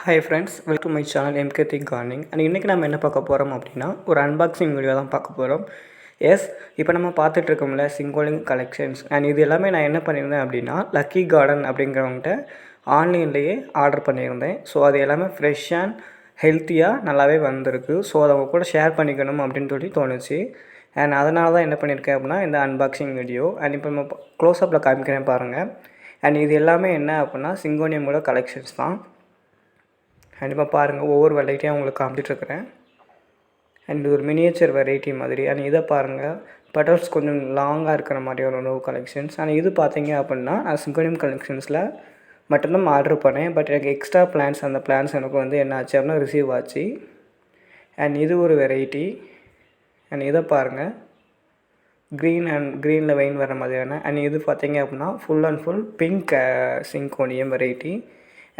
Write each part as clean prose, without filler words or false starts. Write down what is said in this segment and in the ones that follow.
Hi friends, welcome to my channel MKT Corning. And இன்றைக்கி நம்ம என்ன பார்க்க போகிறோம் அப்படின்னா, ஒரு அன்பாக்சிங் வீடியோ தான் பார்க்க போகிறோம். இப்போ நம்ம பார்த்துட்ருக்கோம்ல சிங்கோனியம் கலெக்ஷன்ஸ். அண்ட் இது எல்லாமே நான் என்ன பண்ணியிருந்தேன் அப்படின்னா, லக்கி கார்டன் அப்படிங்கிறவங்கள்ட்ட ஆன்லைன்லேயே ஆர்டர் பண்ணியிருந்தேன். ஸோ அது எல்லாமே ஃப்ரெஷ் அண்ட் ஹெல்த்தியாக நல்லாவே வந்திருக்கு. ஸோ அதை அவங்க கூட ஷேர் பண்ணிக்கணும் அப்படின்னு சொல்லி தோணுச்சு. அண்ட் அதனால தான் என்ன பண்ணியிருக்கேன் அப்படின்னா இந்த அன்பாக்சிங் வீடியோ. அண்ட் இப்போ நம்ம க்ளோஸ்அப்பில் காமிக்கிறேன் பாருங்கள். அண்ட் இது எல்லாமே என்ன அப்படின்னா சிங்கோனியமோட கலெக்ஷன்ஸ் தான். கண்டிப்பாக பாருங்கள், ஒவ்வொரு வெரைட்டியாக உங்களுக்கு காமிச்சிட்ருக்கிறேன். அண்ட் ஒரு மினியேச்சர் வெரைட்டி மாதிரி. அண்ட் இதை பாருங்கள், பெட்டல்ஸ் கொஞ்சம் லாங்காக இருக்கிற மாதிரி ஒரு நோ கலெக்ஷன்ஸ். அண்ட் இது பார்த்தீங்க அப்படின்னா நான் சிங்கோனியம் கலெக்ஷன்ஸில் மட்டும்தான் ஆர்டர் பண்ணேன். பட் எனக்கு எக்ஸ்ட்ரா பிளான்ஸ், அந்த பிளான்ஸ் எனக்கு வந்து என்ன ஆச்சு அப்படின்னா ரிசீவ் ஆச்சு. அண்ட் இது ஒரு வெரைட்டி. அண்ட் இதை பாருங்கள், க்ரீனில் வெயின் வர மாதிரியான. அண்ட் இது பார்த்தீங்க அப்படின்னா full and full pink syngonium variety.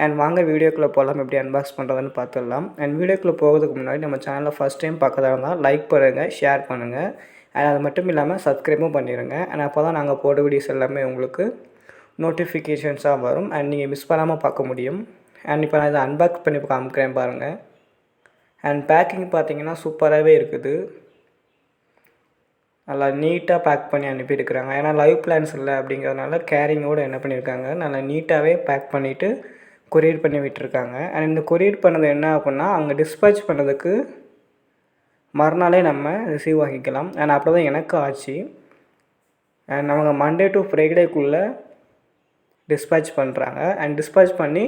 And வாங்க வீடியோக்குள்ளே போகலாம், எப்படி அன்பாக்ஸ் பண்ணுறதுன்னு பார்த்துடலாம். அண்ட் வீடியோக்குள்ளே போகிறதுக்கு முன்னாடி நம்ம சேனலில் ஃபஸ்ட் டைம் பார்க்கறதா இருந்தால் லைக் பண்ணுங்கள், ஷேர் பண்ணுங்கள். அண்ட் அது மட்டும் இல்லாமல் சப்ஸ்கிரைபும் பண்ணிடுங்க. அண்ட் அப்போ தான் நாங்கள் போட வீடியோஸ் எல்லாமே உங்களுக்கு நோட்டிஃபிகேஷன்ஸாக வரும். அண்ட் நீங்கள் மிஸ் பண்ணாமல் பார்க்க முடியும். அண்ட் இப்போ நான் இதை அன்பாக்ஸ் பண்ணி காமிக்கிறேன் பாருங்கள். அண்ட் பேக்கிங் பார்த்தீங்கன்னா சூப்பராகவே இருக்குது. நல்லா நீட்டாக பேக் பண்ணி அனுப்பியிருக்கிறாங்க. ஏன்னா லைவ் பிளான்ஸ் இல்லை அப்படிங்கிறதுனால கேரிங்கோடு என்ன பண்ணியிருக்காங்க, நல்லா நீட்டாகவே பேக் பண்ணிவிட்டு கொரியர் பண்ணி விட்டுருக்காங்க. அண்ட் இந்த கொரியர் பண்ணது என்ன அப்படின்னா அங்கே டிஸ்பேச் பண்ணதுக்கு மறுநாளே நம்ம ரிசீவ் ஆகிக்கலாம். அண்ட் அப்படி தான் எனக்கு ஆச்சு. அண்ட் அவங்க மண்டே டு ஃப்ரைடேக்குள்ளே டிஸ்பேச் பண்ணுறாங்க. அண்ட் டிஸ்பேச் பண்ணி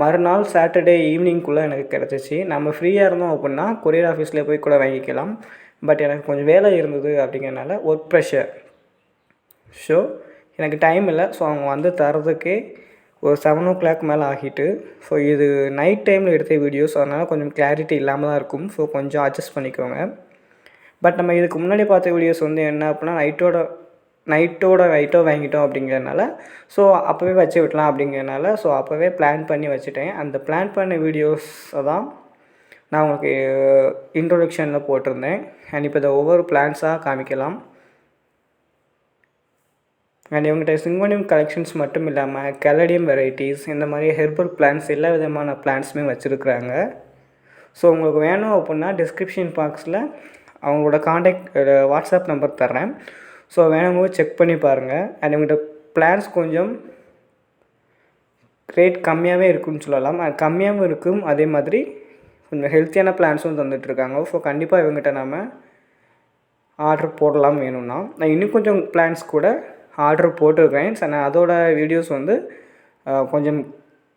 மறுநாள் சாட்டர்டே ஈவினிங்குள்ளே எனக்கு கிடச்சிச்சு. நம்ம ஃப்ரீயாக இருந்தோம் அப்படின்னா கொரியர் ஆஃபீஸில் போய் கூட வாங்கிக்கலாம். பட் எனக்கு கொஞ்சம் வேலை இருந்தது அப்படிங்கிறனால ஒர்க் ப்ரெஷர். ஸோ எனக்கு டைம் இல்லை. ஸோ அவங்க வந்து தரதுக்கே ஒரு 7 o'clock மேலே ஆகிட்டு. ஸோ இது நைட் டைமில் எடுத்த வீடியோஸ், அதனால் கொஞ்சம் கிளாரிட்டி இல்லாமல் தான் இருக்கும். ஸோ கொஞ்சம் அட்ஜஸ்ட் பண்ணிக்கோங்க. பட் நம்ம இதுக்கு முன்னாடி பார்த்த வீடியோஸ் வந்து என்ன அப்படின்னா நைட்டோ வாங்கிட்டோம் அப்படிங்கிறதுனால ஸோ அப்போவே வச்சு விடலாம் அப்படிங்கிறதுனால ஸோ அப்போவே பிளான் பண்ணி வச்சுட்டேன். அந்த பிளான் பண்ண வீடியோஸை தான் நான் உங்களுக்கு இன்ட்ரோடக்ஷனில் போட்டிருந்தேன். அண்ட் இப்போ இதை ஒவ்வொரு பிளான்ஸாக காமிக்கலாம். அண்ட் இவங்ககிட்ட சிங்கோனியம் கலெக்ஷன்ஸ் மட்டும் இல்லாமல் கெலடியம் வெரைட்டிஸ், இந்த மாதிரி ஹெர்பல் பிளான்ஸ், எல்லா விதமான பிளான்ஸுமே வச்சுருக்குறாங்க. ஸோ உங்களுக்கு வேணும் அப்படின்னா டிஸ்கிரிப்ஷன் பாக்ஸில் அவங்களோட காண்டாக்ட் வாட்ஸ்அப் நம்பர் தர்றேன். ஸோ வேணும்போது செக் பண்ணி பாருங்கள். அண்ட் இவங்ககிட்ட பிளான்ஸ் கொஞ்சம் ரேட் கம்மியாகவே இருக்குதுன்னு சொல்லலாம். அது கம்மியாகவும் இருக்கும், அதே மாதிரி கொஞ்சம் ஹெல்த்தியான பிளான்ஸும் தந்துட்டுருக்காங்க. ஸோ கண்டிப்பாக இவங்ககிட்ட நம்ம ஆர்டர் போடலாம் வேணும்னா. நான் இன்னும் கொஞ்சம் பிளான்ஸ் கூட ஆர்டர் போட்டிருக்கேன். ஸோ நான் அதோட வீடியோஸ் வந்து கொஞ்சம்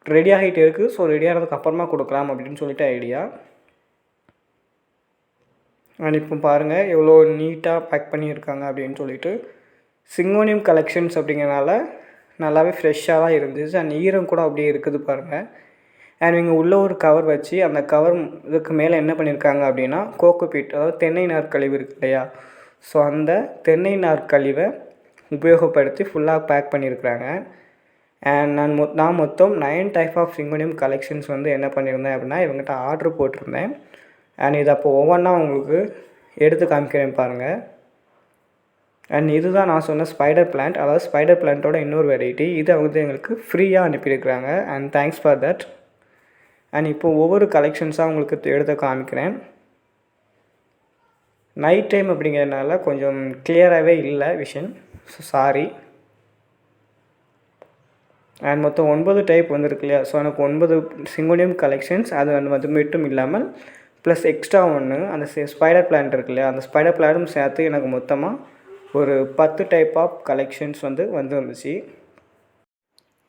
ரெடி ஆகிட்டு இருக்குது. ஸோ ரெடி ஆகிறதுக்கு அப்புறமா கொடுக்கலாம் அப்படின்னு சொல்லிட்டு ஐடியா. அண்ட் இப்போ பாருங்கள் எவ்வளோ நீட்டாக பேக் பண்ணியிருக்காங்க அப்படின்னு சொல்லிட்டு. சிங்கோனியம் கலெக்ஷன்ஸ் அப்படிங்கிறனால நல்லாவே ஃப்ரெஷ்ஷாக தான் இருந்துச்சு. அண்ட் ஈரம் கூட அப்படியே இருக்குது பாருங்கள். அண்ட் இங்கே உள்ள ஒரு கவர் வச்சு அந்த கவர் இதுக்கு மேலே என்ன பண்ணியிருக்காங்க அப்படின்னா கோகோபீட், அதாவது தென்னை நார் கழிவு இருக்குது இல்லையா, ஸோ அந்த தென்னை நார் கழிவை உபயோகப்படுத்தி ஃபுல்லாக பேக் பண்ணியிருக்கிறாங்க. அண்ட் நான் மொத்தம் 9 டைப் ஆஃப் சிங்கோனியம் கலெக்ஷன்ஸ் வந்து என்ன பண்ணியிருந்தேன் அப்படின்னா இவங்ககிட்ட ஆர்டர் போட்டிருந்தேன். அண்ட் இது அப்போ ஒவ்வொன்றா உங்களுக்கு எடுத்து காமிக்கிறேன் பாருங்கள். அண்ட் இதுதான் நான் சொன்ன ஸ்பைடர் பிளான்ட், அதாவது ஸ்பைடர் பிளான்ட்டோட இன்னொரு வெரைட்டி. இது அவங்க எங்களுக்கு ஃப்ரீயாக அனுப்பியிருக்கிறாங்க. And thanks for that. And இப்போது ஒவ்வொரு கலெக்ஷன்ஸாக உங்களுக்கு எடுத்து காமிக்கிறேன். நைட் டைம் அப்படிங்கிறதுனால கொஞ்சம் கிளியராகவே இல்லை விஷன், ஸோ சாரி. அண்ட் மொத்தம் 9 டைப் வந்துருக்கு இல்லையா. ஸோ எனக்கு 9 சிங்கோனியம் கலெக்ஷன்ஸ், அது மட்டும் இல்லாமல் ப்ளஸ் எக்ஸ்ட்ரா ஒன்று அந்த ஸ்பைடர் பிளான்ட் இருக்கு இல்லையா, அந்த ஸ்பைடர் பிளான்ட்டும் சேர்த்து எனக்கு மொத்தமாக ஒரு 10 டைப் ஆஃப் கலெக்ஷன்ஸ் வந்துருந்துச்சு.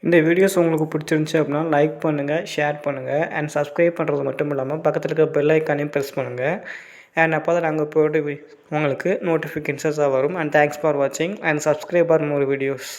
இந்த வீடியோஸ் உங்களுக்கு பிடிச்சிருந்துச்சி அப்படின்னா லைக் பண்ணுங்கள், ஷேர் பண்ணுங்கள். அண்ட் சப்ஸ்கிரைப் பண்ணுறது மட்டும் இல்லாமல் பக்கத்தில் இருக்க பெல் ஐக்கானையும் ப்ரெஸ் பண்ணுங்கள். அண்ட் அப்போ தான் நாங்கள் போட்டு உங்களுக்கு நோட்டிஃபிகேஷன்ஸாக வரும். அண்ட் தேங்க்ஸ் ஃபார் வாட்சிங் and subscribe for more videos.